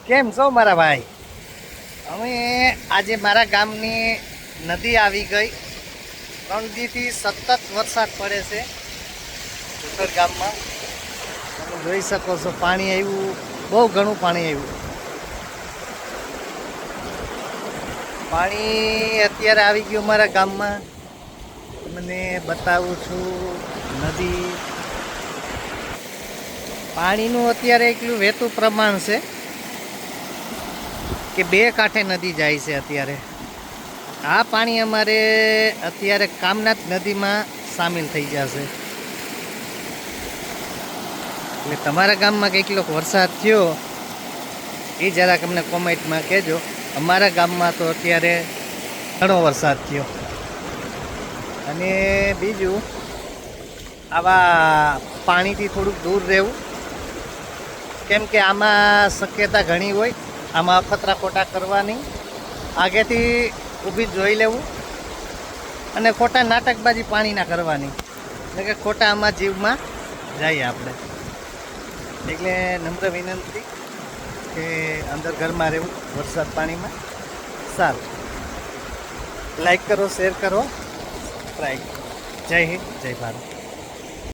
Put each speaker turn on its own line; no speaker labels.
કેમ છો મારા ભાઈ? અમે આજે મારા ગામની નદી આવી ગઈ. 3 દીથી સતત વરસાદ પડે છે ઉત્તર ગામમાં. તમે જોઈ શકો છો પાણી આવ્યું, બહુ ઘણું પાણી આવ્યું. પાણી અત્યારે આવી ગયું મારા ગામમાં. તમને બતાવું છું નદી. પાણીનું અત્યારે એટલું વહેતું પ્રમાણ છે કે 2 કાંઠે નદી જાય છે અત્યારે. આ પાણી અમારે અત્યારે કામનાથ નદીમાં સામેલ થઈ જશે. એટલે તમારા ગામમાં કેટલો વરસાદ થયો એ જરાક અમને કોમેન્ટમાં કહેજો. અમારા ગામમાં તો અત્યારે ઘણો વરસાદ થયો. અને બીજું, આવા પાણીથી થોડુંક દૂર રહેવું, કેમ કે આમાં શક્યતા ઘણી હોય. આમાં અખતરા ખોટા કરવાની, આગેથી ઊભી જોઈ લેવું અને ખોટા નાટકબાજી પાણીના કરવાની, એટલે કે ખોટા આમાં જીવમાં જઈએ આપણે. એટલે નમ્ર વિનંતી કે અંદર ઘરમાં રહેવું વરસાદ પાણીમાં. સારું, લાઈક કરો, શેર કરો, સબસ્ક્રાઈબ. જય હિન્દ, જય ભારત.